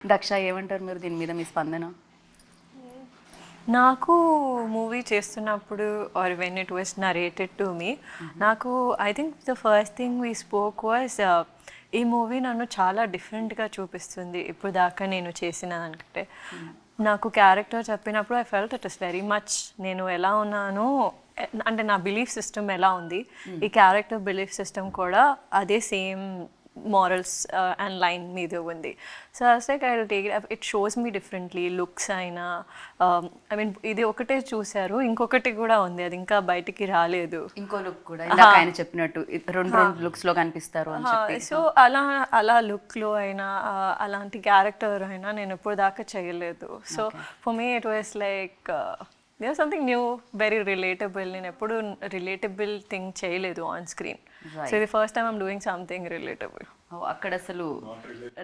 దక్ష ఏమంటారు మీరు దీని మీద మీ స్పందన? నాకు మూవీ చేస్తున్నప్పుడు or when it was narrated to me, నాకు I think the first thing we spoke was ఈ మూవీ నన్ను చాలా డిఫరెంట్గా చూపిస్తుంది ఇప్పుడు దాకా నేను చేసిన దానికంటే. నాకు క్యారెక్టర్ చెప్పినప్పుడు I felt it is very much నేను ఎలా ఉన్నానో, అంటే నా బిలీఫ్ సిస్టమ్ ఎలా ఉంది, ఈ క్యారెక్టర్ బిలీఫ్ సిస్టమ్ కూడా అదే సేమ్ morals and line మీద ఉంది. So I was like I'll take it, it shows me differently, looks అయినా I mean ఇది ఒకటే చూసారు, ఇంకొకటి కూడా ఉంది, అది ఇంకా బయటికి రాలేదు. ఇంకో లుక్ కూడా ఇందాక ఆయన చెప్పినట్టు రెండు లుక్స్ లో కనిపిస్తారు అని చెప్పి. సో అలా లుక్లో అయినా అలాంటి క్యారెక్టర్ అయినా నేను ఇప్పుడు దాకా చేయలేదు. So for me it was like there something new, very relatable. నేను ఎప్పుడు రిలేటబుల్ థింగ్ చేయలేదు ఆన్ స్క్రీన్. సో ఇది first time I'm doing something relatable. అక్కడ అసలు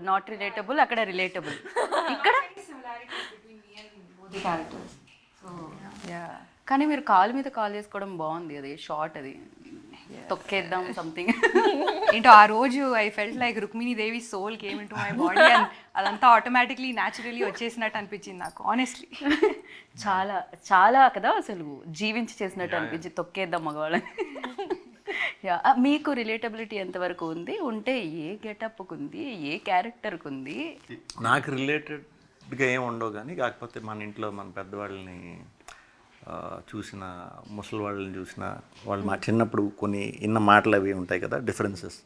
నాట్ రిలేటబుల్, అక్కడ రిలేటబుల్. ఇక్కడ కానీ మీరు కాలు మీద కాల్ చేసుకోవడం బాగుంది, అది షార్ట్, అది తొక్కేద్దాం సంథింగ్. ఏంటో ఆ రోజు I felt like Rukmini Devi soul came in to my body and అదంతా ఆటోమేటిక్లీ న్యాచురలీ వచ్చేసినట్టు అనిపించింది నాకు ఆనెస్ట్లీ. చాలా చాలా కదా అసలు జీవించి చేసినట్టు అనిపించి తొక్కేద్దాం మగవాళ్ళని. మీకు రిలేటబిలిటీ ఎంతవరకు ఉంది, ఉంటే ఏ గెటప్కు ఉంది, ఏ క్యారెక్టర్కి ఉంది? నాకు రిలేటెడ్గా ఏమి ఉండవు, కానీ కాకపోతే మన ఇంట్లో మన పెద్దవాళ్ళని చూసిన, ముసలి వాళ్ళని చూసిన, వాళ్ళు మా చిన్నప్పుడు కొన్ని ఇన్న మాటలు అవి ఉంటాయి కదా, డిఫరెన్సెస్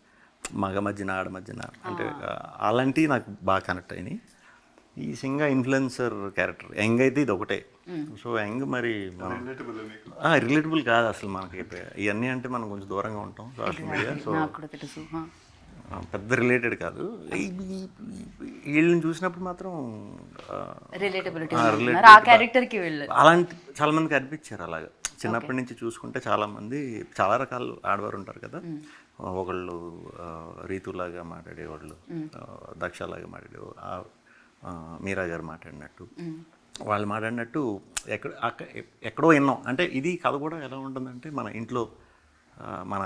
మగ మధ్యన ఆడ మధ్యన, అంటే అలాంటివి నాకు బాగా కనెక్ట్ అయినాయి. ఈ సింగా ఇన్ఫ్లుయెన్సర్ క్యారెక్టర్ యంగ్ అయితే ఇది ఒకటే. సో యంగ్ మరి రిలేటబుల్ కాదు అసలు మనకి ఇవన్నీ, అంటే మనం కొంచెం దూరంగా ఉంటాం సోషల్ మీడియా. సో పెద్ద రిలేటెడ్ కాదు. వీళ్ళని చూసినప్పుడు మాత్రం రిలేటబిలిటీ అలాంటి చాలా మందికి అనిపించారు. అలాగా చిన్నప్పటి నుంచి చూసుకుంటే చాలామంది చాలా రకాల ఆడవారు ఉంటారు కదా, ఒకళ్ళు రీతులాగా మాట్లాడేవాళ్ళు, దక్షలాగా మాట్లాడేవాళ్ళు, మీరా గారు మాట్లాడినట్టు, వాళ్ళు మాట్లాడినట్టు ఎక్కడో విన్నాం. అంటే ఇది కథ కూడా ఎలా ఉంటుందంటే మన ఇంట్లో మన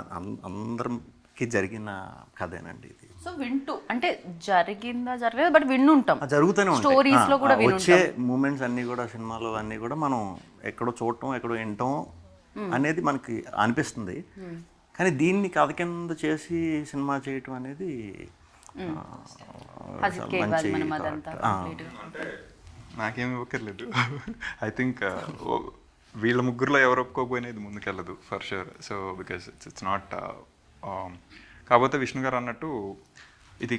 అందరికి జరిగిన కథేనండి ఇది. సో వింటూ అంటే జరిగిందా జరగలేదు బట్ వింటుంటాం, జరుగుతూనే ఉంటాయి స్టోరీస్ లో కూడా వచ్చే మూమెంట్స్ అన్నీ కూడా, సినిమాలో అన్నీ కూడా మనం ఎక్కడో చూడటం ఎక్కడో వినటం అనేది మనకి అనిపిస్తుంది. కానీ దీన్ని కథ కింద చేసి సినిమా చేయటం అనేది మంచి. నాకేమి ఇవ్వక్కర్లేదు. ఐ థింక్ వీళ్ళ ముగ్గురులో ఎవరు ఒప్పుకోకపోయినా ఇది ముందుకెళ్ళదు for sure. So because it's not. కాకపోతే విష్ణు గారు అన్నట్టు ఇది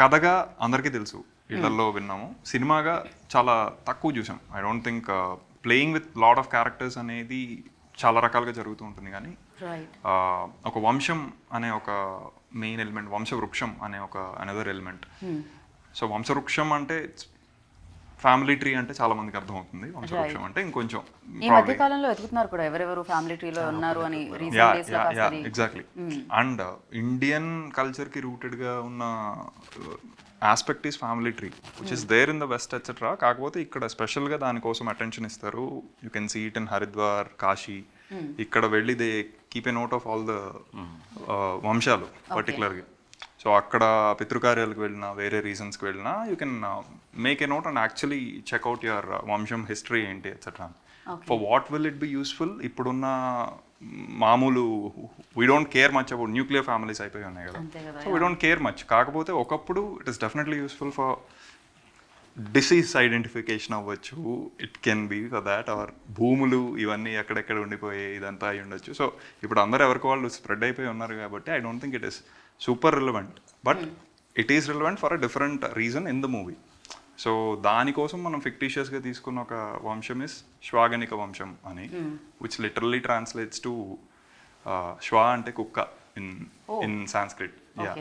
కథగా అందరికీ తెలుసు, ఇళ్లలో విన్నాము, సినిమాగా చాలా తక్కువ చూసాం. I don't think playing with lot of characters అనేది చాలా రకాలుగా జరుగుతూ ఉంటుంది. కానీ ఒక వంశం అనే ఒక మెయిన్ ఎలిమెంట్, వంశవృక్షం అనే ఒక అనదర్ ఎలిమెంట్. సో వంశవృక్షం అంటే ఫ్యామిలీ ట్రీ అంటే చాలా మందికి అర్థం అవుతుంది. వంశవృక్షం అంటే ఇంకొంచెం ఈ మధ్య కాలంలో ఎదుగుతున్నారు కూడా ఎవరెవరు ఫ్యామిలీ ట్రీలో ఉన్నారు అని. ఎగ్జాక్ట్లీ. అండ్ ఇండియన్ కల్చర్కి రూటెడ్గా ఉన్న aspect is family tree which is there in the west etcetera. కాకపోతే ఇక్కడ స్పెషల్గా దానికోసం అటెన్షన్ ఇస్తారు. You can see it in Haridwar, Kashi. ఇక్కడ వెళ్ళి they keep a note of all the వంశాలు పర్టికులర్గా. సో అక్కడ పితృకార్యాలకు వెళ్ళినా, వేరే రీజన్స్కి వెళ్ళినా, you can make a note and actually check out your వంశం హిస్టరీ ఏంటి etcetera. For what will it be useful? ఇప్పుడున్న మామూలు we don't care much about nuclear families అయిపోయి ఉన్నాయి కదా, so we don't care much. కాకపోతే ఒకప్పుడు it is definitely useful for disease identification అవ్వచ్చు, it can be for that, or భూములు ఇవన్నీ ఎక్కడెక్కడ ఉండిపోయి ఇదంతా అయి ఉండొచ్చు. సో ఇప్పుడు అందరూ ఎవరికి వాళ్ళు స్ప్రెడ్ అయిపోయి ఉన్నారు కాబట్టి I don't think it is super relevant, but it is relevant for a different reason in the movie. So దానికోసం మనం ఫిక్టీషియస్గా తీసుకున్న ఒక వంశం ఇస్ శ్వాగనిక వంశం అని, విచ్ లిటరల్లీ ట్రాన్స్లేట్స్ టు శ్వా అంటే కుక్క ఇన్ సాంస్క్రిట్. యా,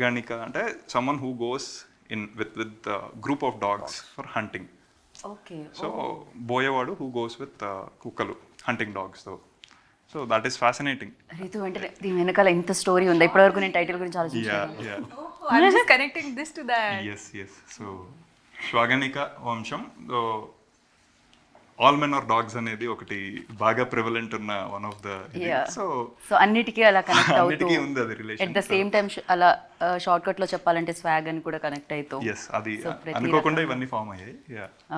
గణిక అంటే someone who goes in with group of dogs for hunting. Okay. So boyavadu who goes with kukkalu hunting dogs though. So that is fascinating. Ritu అంటే దీని వెనకాల ఇంత story ఉంది. ఇప్పటివరకు నేను టైటిల్ గురించి ఆలోచించాను. Yeah. Oh, I'm just connecting this to that. Yes. So శ్వాగనిక వంశం ఆల్ మెన్ ఆర్ డాగ్స్ అనేది ఒకటి బాగా ప్రివలెంట్ ఉన్న one of the Yeah. So so అన్నిటికీ అలా కనెక్ట్ అవుతూ అన్నిటికీ ఉంది అది at relation the same time అలా షార్ట్ కట్ లో చెప్పాలంటే స్వాగ్ అని కూడా కనెక్ట్ అవుతూ ఎస్ అది So, ప్రతి అనుకోకుండా ఇవన్నీ ఫామ్ అయ్యాయి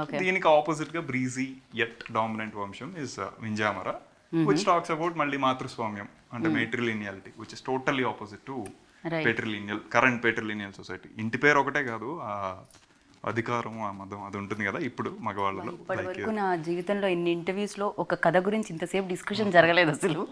Okay. దీనికి ఆపోజిట్ గా బ్రీజీ యట్ డామినెంట్ వంశం is Vinjamara which talks about మళ్ళీ మాతృస్వామ్యం అంటే matrilineality which is totally opposite to Right. Patrilineal current patrilineal society ఇంటి పేరు ఒకటే కాదు ఆ అధికారం ఆ మదం అది ఉంటుంది కదా ఇప్పుడు మగవాళ్ళలో ఇప్పటి వరకు నా జీవితంలో ఇన్ని ఇంటర్వ్యూస్ లో ఒక కథ గురించి ఇంతసేపు డిస్కషన్ జరగలేదు అసలు